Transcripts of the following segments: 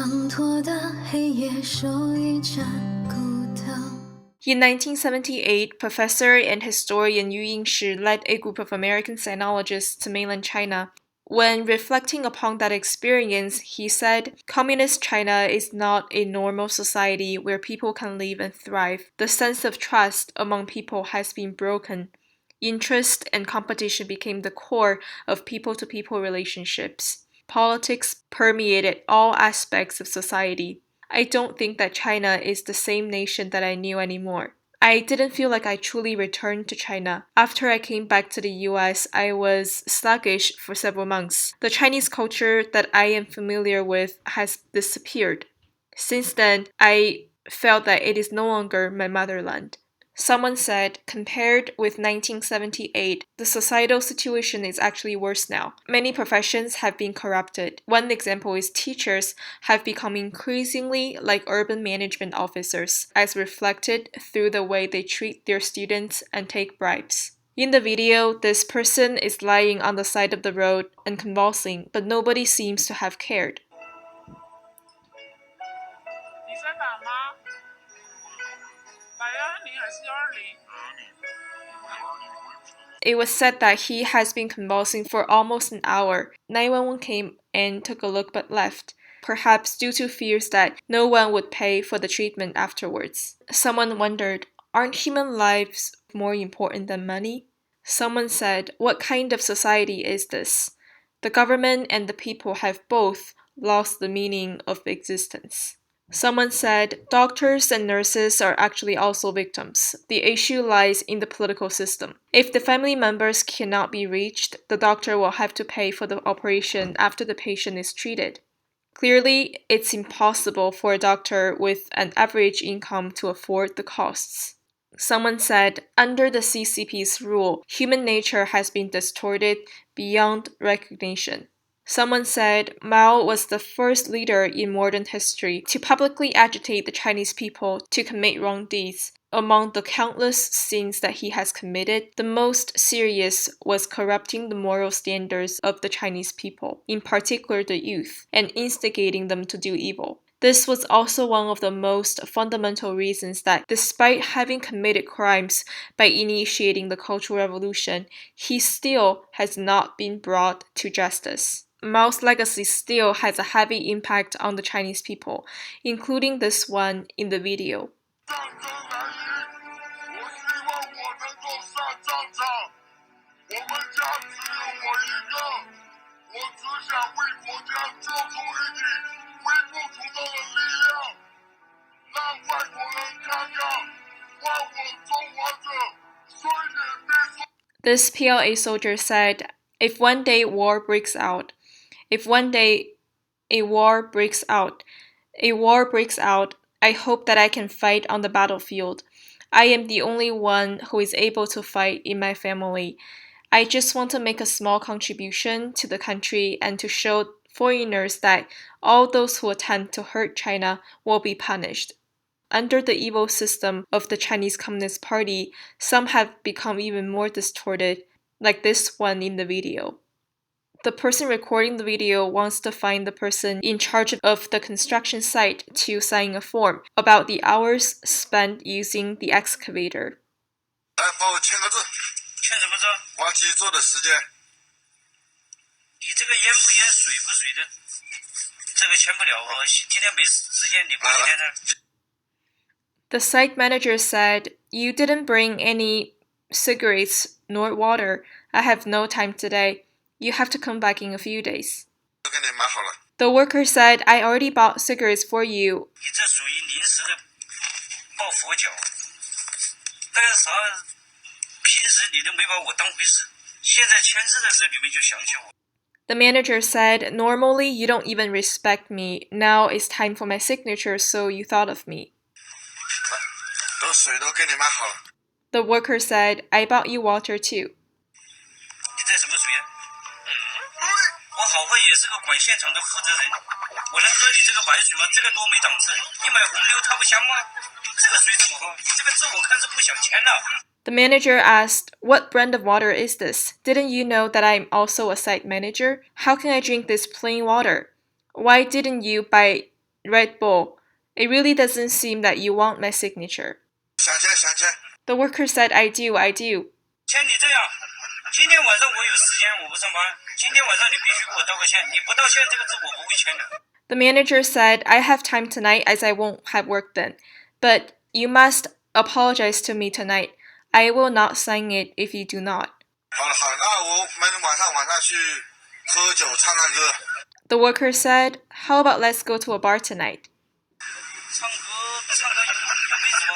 In 1978, professor and historian Yingshi led a group of American sinologists to mainland China. When reflecting upon that experience, he said, "Communist China is not a normal society where people can live and thrive. The sense of trust among people has been broken. Interest and competition became the core of people-to-people relationships. Politics permeated all aspects of society. I don't think that China is the same nation that I knew anymore. I didn't feel like I truly returned to China. After I came back to the US, I was sluggish for several months. The Chinese culture that I am familiar with has disappeared. Since then, I felt that it is no longer my motherland." Someone said, compared with 1978, the societal situation is actually worse now. Many professions have been corrupted. One example is teachers have become increasingly like urban management officers, as reflected through the way they treat their students and take bribes. In the video, this person is lying on the side of the road and convulsing, but nobody seems to have cared. It was said that he has been convulsing for almost an hour. 911 came and took a look but left, perhaps due to fears that no one would pay for the treatment afterwards. Someone wondered, aren't human lives more important than money? Someone said, what kind of society is this? The government and the people have both lost the meaning of existence. Someone said, doctors and nurses are actually also victims. The issue lies in the political system. If the family members cannot be reached, the doctor will have to pay for the operation after the patient is treated. Clearly, it's impossible for a doctor with an average income to afford the costs. Someone said, under the CCP's rule, human nature has been distorted beyond recognition. Someone said Mao was the first leader in modern history to publicly agitate the Chinese people to commit wrong deeds. Among the countless sins that he has committed, the most serious was corrupting the moral standards of the Chinese people, in particular the youth, and instigating them to do evil. This was also one of the most fundamental reasons that, despite having committed crimes by initiating the Cultural Revolution, he still has not been brought to justice. Mao's legacy still has a heavy impact on the Chinese people, including this one in the video. This PLA soldier said, if one day war breaks out, I hope that I can fight on the battlefield. I am the only one who is able to fight in my family. I just want to make a small contribution to the country and to show foreigners that all those who attempt to hurt China will be punished. Under the evil system of the Chinese Communist Party, some have become even more distorted, like this one in the video. The person recording the video wants to find the person in charge of the construction site to sign a form about the hours spent using the excavator. The site manager said, you didn't bring any cigarettes nor water. I have no time today. You have to come back in a few days. The worker said, I already bought cigarettes for you. The manager said, normally you don't even respect me. Now it's time for my signature, so you thought of me. The worker said, I bought you water too. The manager asked, what brand of water is this? Didn't you know that I'm also a site manager? How can I drink this plain water? Why didn't you buy Red Bull. It really doesn't seem that you want my signature. 想起来 The worker said, I do. 签你这样，今天晚上我有时间，我不上班。今天晚上你必须给我道个歉，你不道歉这个字我不会签的。The manager said, I have time tonight as I won't have work then. But you must apologize to me tonight. I will not sign it if you do not. 好了，那我们晚上去喝酒唱歌。The worker said, how about let's go to a bar tonight? 唱歌有妹子吗？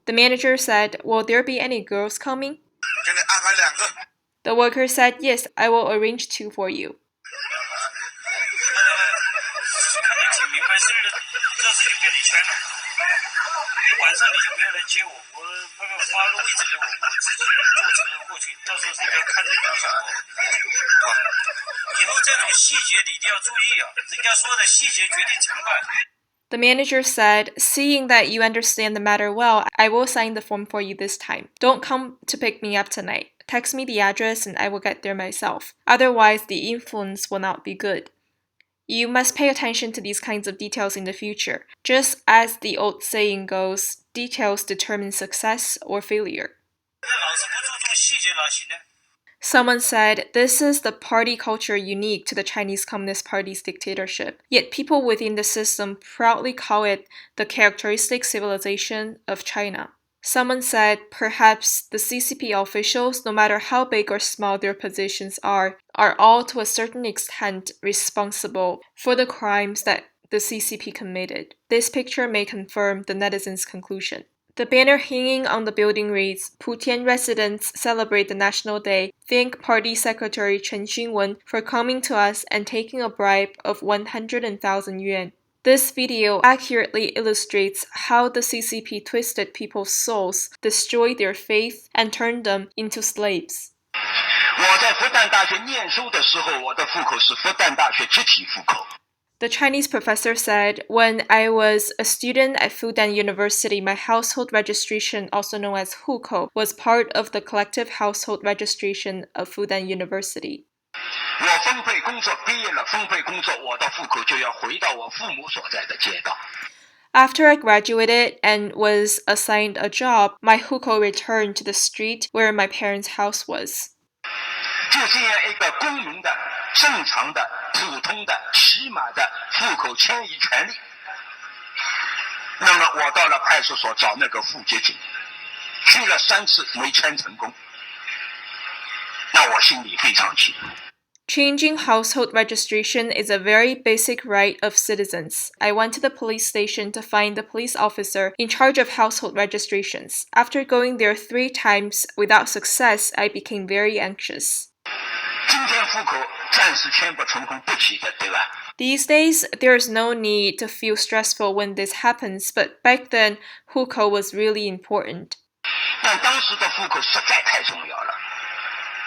The manager said, will there be any girls coming? 给你安排2个。The worker said, yes, I will arrange 2 for you. 看你挺明白事的，这次就给你签了。晚上你就不要来接我，我发个位置给我，我自己坐车过去，到时候人家看着影响我。以后这种细节你一定要注意啊，人家说的细节决定成败。The manager said, seeing that you understand the matter well, I will sign the form for you this time. Don't come to pick me up tonight. Text me the address and I will get there myself. Otherwise, the influence will not be good. You must pay attention to these kinds of details in the future. Just as the old saying goes, details determine success or failure. Someone said, this is the party culture unique to the Chinese Communist Party's dictatorship. Yet people within the system proudly call it the characteristic civilization of China. Someone said, perhaps the CCP officials, no matter how big or small their positions are all to a certain extent responsible for the crimes that the CCP committed. This picture may confirm the netizens' conclusion. The banner hanging on the building reads, Putian residents celebrate the National Day. Thank Party Secretary Chen Wenxin for coming to us and taking a bribe of 100,000 yuan. This video accurately illustrates how the CCP twisted people's souls, destroyed their faith, and turned them into slaves. 我在复旦大学念书的时候，我的户口是复旦大学集体户口。 The Chinese professor said, when I was a student at Fudan University, my household registration, also known as hukou, was part of the collective household registration of Fudan University. 我分配工作毕业了，分配工作，我的户口就要回到我父母所在的街道。 After I graduated and was assigned a job, my hukou returned to the street where my parents' house was. 就这样一个公民的、正常的、普通的、起码的户口迁移权利。那么我到了派出所找那个户籍警，去了3次没迁成功，那我心里非常气。 Changing household registration is a very basic right of citizens. I went to the police station to find the police officer in charge of household registrations. After going there 3 times without success, I became very anxious. 今天户口暂时迁不成功不急的，对吧？ These days, there is no need to feel stressful when this happens, but back then, hukou was really important. 但当时的户口实在太重要了，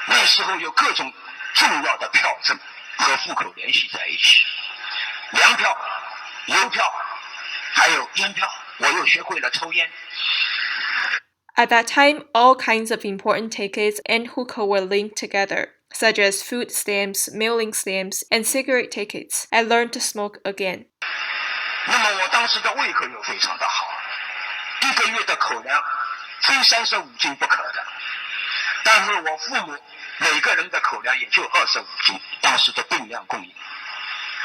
那时候有各种 重要的票证和户口联系在一起，粮票、邮票，还有烟票。我又学会了抽烟。 At that time, all kinds of important tickets and hukou were linked together, such as food stamps, mailing stamps, and cigarette tickets. I learned to smoke again. 那么我当时的胃口又非常的好，1个月的口粮非35斤不可的，但是我父母 每个人的口粮也就25斤，当时的定量供应，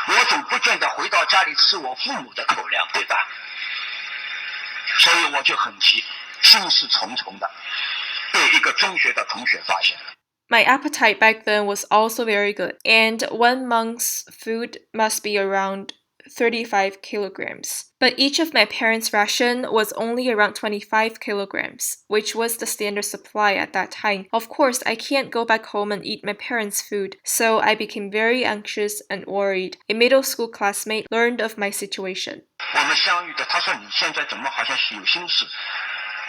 我总不见得回到家里吃我父母的口粮，对吧？所以我就很急，心事重重的，被一个中学的同学发现了。 My appetite back then was also very good, and 1 month's food must be around 35 kilograms. But each of my parents' ration was only around 25 kilograms, which was the standard supply at that time. Of course, I can't go back home and eat my parents' food, so I became very anxious and worried. A middle school classmate learned of my situation. 我们相遇的，他说你现在怎么好像是有心事？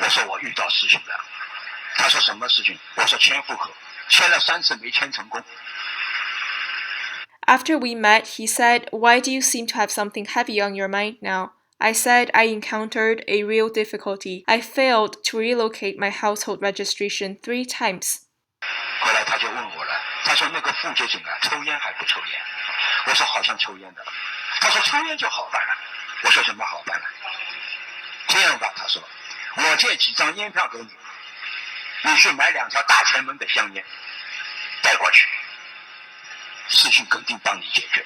我说我遇到事情了。他说什么事情？我说迁户口，迁了3次没迁成功。 After we met, he said, why do you seem to have something heavy on your mind now? I said I encountered a real difficulty. I failed to relocate my household registration 3 times. 后来他就问我了，他说那个户籍警啊，抽烟还不抽烟？我说好像抽烟的。他说抽烟就好办了。我说什么好办了？这样吧，他说，我借几张烟票给你，你去买2条大前门的香烟带过去，事情肯定帮你解决。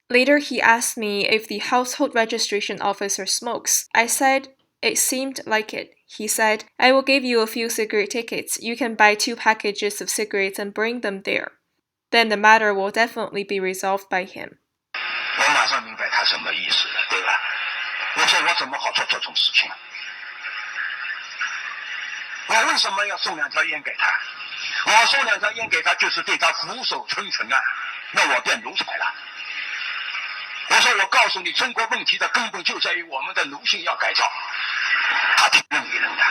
Later, he asked me if the household registration officer smokes. I said it seemed like it. He said, I will give you a few cigarette tickets. You can buy 2 packages of cigarettes and bring them there. Then the matter will definitely be resolved by him. 我马上明白他什么意思了，对吧？我说我怎么好做这种事情？我为什么要送2条烟给他？我送2条烟给他，就是对他俯首称臣啊！那我变奴才了。我说我告诉你，中国问题的根本就在于我们的奴性要改造。他挺愣一愣的，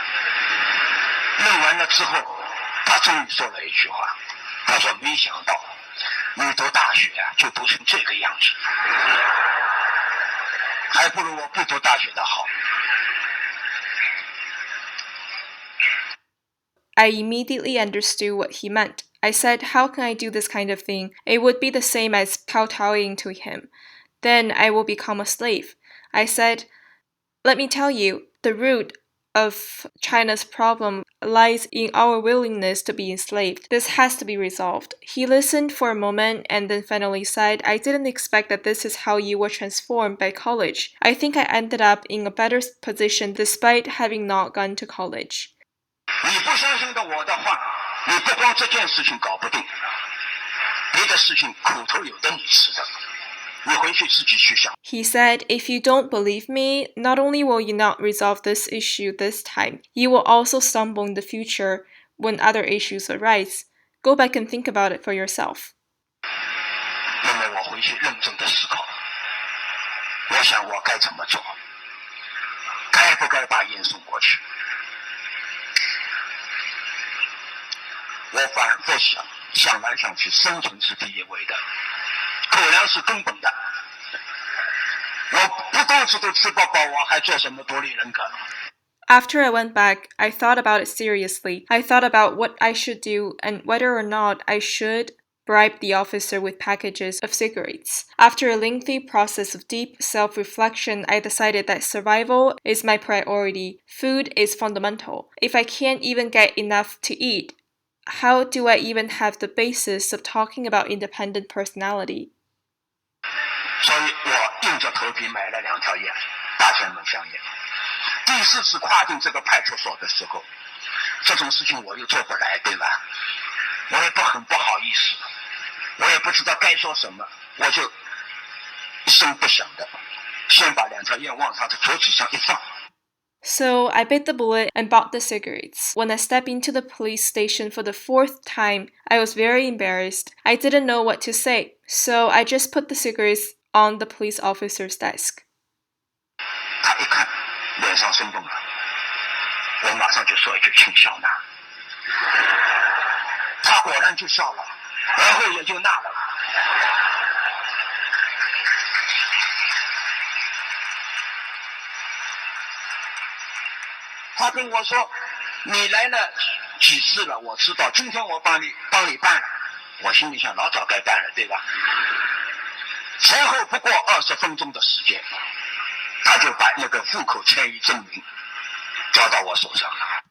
愣完了之后，他终于说了一句话，他说：“没想到你读大学啊，就读成这个样子，还不如我不读大学的好。” I immediately understood what he meant. I said, how can I do this kind of thing? It would be the same as kowtowing to him. Then I will become a slave. I said, let me tell you, the root of China's problem lies in our willingness to be enslaved. This has to be resolved. He listened for a moment and then finally said, I didn't expect that this is how you were transformed by college. I think I ended up in a better position despite having not gone to college. 你不相信的我的话，你不光这件事情搞不定，别的事情苦头有的你吃的，你回去自己去想。 He said, if you don't believe me, not only will you not resolve this issue this time, you will also stumble in the future when other issues arise. Go back and think about it for yourself. 那么我回去认真的思考，我想我该怎么做，该不该把烟送过去？我反复想来想去，生存是第一位的，口粮是根本的。我不肚子都吃不饱，我还做什么独立人格？ After I went back, I thought about it seriously. I thought about what I should do and whether or not I should bribe the officer with packages of cigarettes. After a lengthy process of deep self-reflection, I decided that survival is my priority. Food is fundamental. If I can't even get enough to eat, how do I even have the basis of talking about independent personality? 所以我硬着头皮买了2条烟，大前门香烟。第4次跨进这个派出所的时候，这种事情我又做不来，对吧？我也很不好意思，我也不知道该说什么，我就一声不响的，先把2条烟往他的桌子上一放。 So I bit the bullet and bought the cigarettes. When I stepped into the police station for the 4th time, I was very embarrassed. I didn't know what to say, so I just put the cigarettes on the police officer's desk. 他一看脸上生动了，我马上就说一句：“请笑纳。”他果然就笑了，然后也就纳了。他跟我说：“你来了几次了？我知道，今天我帮你办了。”我心里想，老早该办了，对吧？前后不过20分钟的时间，他就把那个户口迁移证明交到我手上了。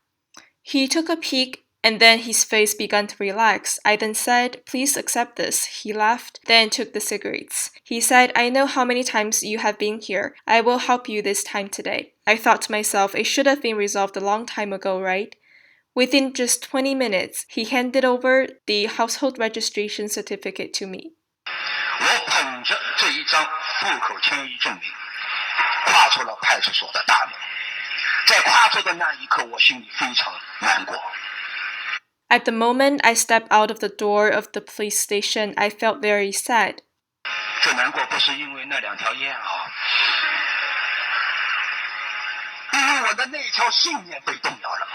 He took a peek and then his face began to relax. I then said, please accept this. He laughed, then took the cigarettes. He said, I know how many times you have been here. I will help you this time today. I thought to myself, it should have been resolved a long time ago, right? Within just 20 minutes, he handed over the household registration certificate to me. 我捧着这一张户口迁移证明，跨出了派出所的大门。在跨出的那一刻，我心里非常难过。 At the moment I stepped out of the door of the police station, I felt very sad. 这难过不是因为那2条烟啊，因为我的那条信念被动摇了。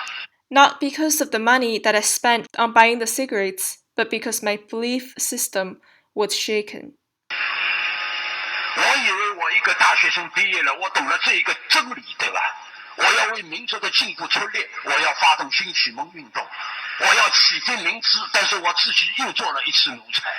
Not because of the money that I spent on buying the cigarettes, but because my belief system was shaken. 我以为我一个大学生毕业了，我懂了这一个真理，对吧？我要为民族的进步出力，我要发动新启蒙运动，我要启迪民知，但是我自己又做了一次奴才，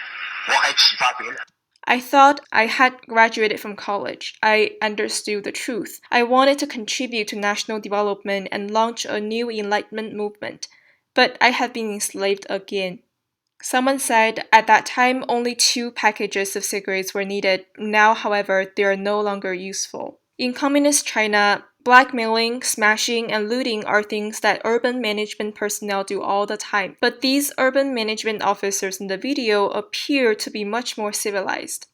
我还启发别人。I thought I had graduated from college. I understood the truth. I wanted to contribute to national development and launch a new enlightenment movement. But I have been enslaved again. Someone said at that time only 2 packages of cigarettes were needed. Now, however, they are no longer useful. In communist China, blackmailing, smashing, and looting are things that urban management personnel do all the time. But these urban management officers in the video appear to be much more civilized.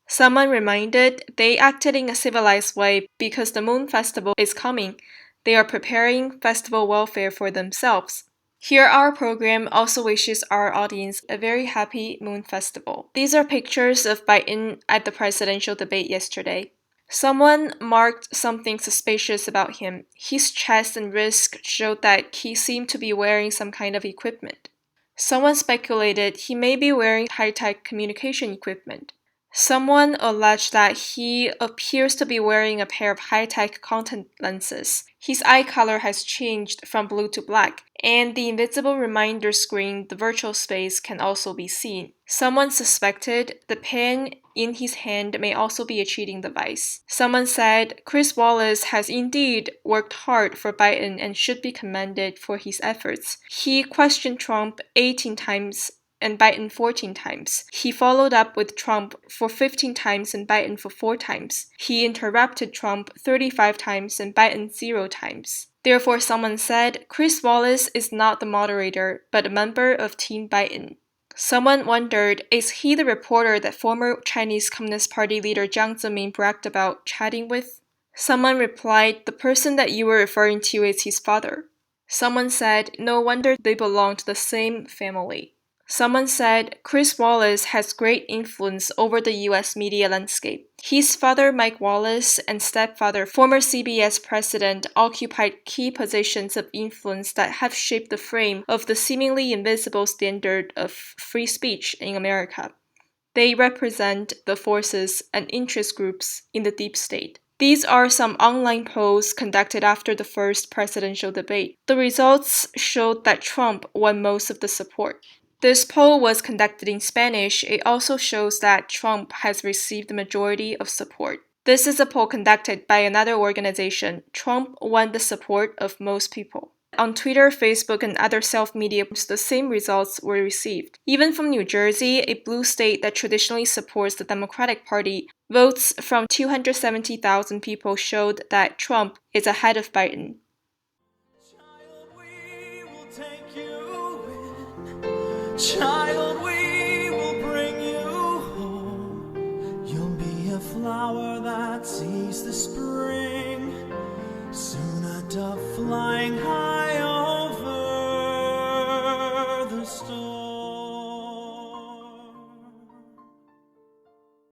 Someone reminded they acted in a civilized way because the Moon Festival is coming. They are preparing festival welfare for themselves. Here our program also wishes our audience a very happy Moon Festival. These are pictures of Biden at the presidential debate yesterday. Someone marked something suspicious about him. His chest and wrist showed that he seemed to be wearing some kind of equipment. Someone speculated he may be wearing high-tech communication equipment. Someone alleged that he appears to be wearing a pair of high-tech contact lenses. His eye color has changed from blue to black, and the invisible reminder screen, the virtual space, can also be seen. Someone suspected the pen in his hand may also be a cheating device. Someone said Chris Wallace has indeed worked hard for Biden and should be commended for his efforts. He questioned Trump 18 times and Biden 14 times. He followed up with Trump for 15 times and Biden for 4 times. He interrupted Trump 35 times and Biden 0 times. Therefore, someone said Chris Wallace is not the moderator, but a member of Team Biden. Someone wondered, is he the reporter that former Chinese Communist Party leader Jiang Zemin bragged about chatting with? Someone replied, the person that you were referring to is his father. Someone said, no wonder they belong to the same family. Someone said Chris Wallace has great influence over the US media landscape. His father, Mike Wallace, and stepfather, former CBS president, occupied key positions of influence that have shaped the frame of the seemingly invisible standard of free speech in America. They represent the forces and interest groups in the deep state. These are some online polls conducted after the first presidential debate. The results showed that Trump won most of the support. This poll was conducted in Spanish. It also shows that Trump has received the majority of support. This is a poll conducted by another organization. Trump won the support of most people. On Twitter, Facebook, and other self-media, the same results were received. Even from New Jersey, a blue state that traditionally supports the Democratic Party, votes from 270,000 people showed that Trump is ahead of Biden. Child, we will bring you home. You'll be a flower that sees the spring. Soon a dove flying high.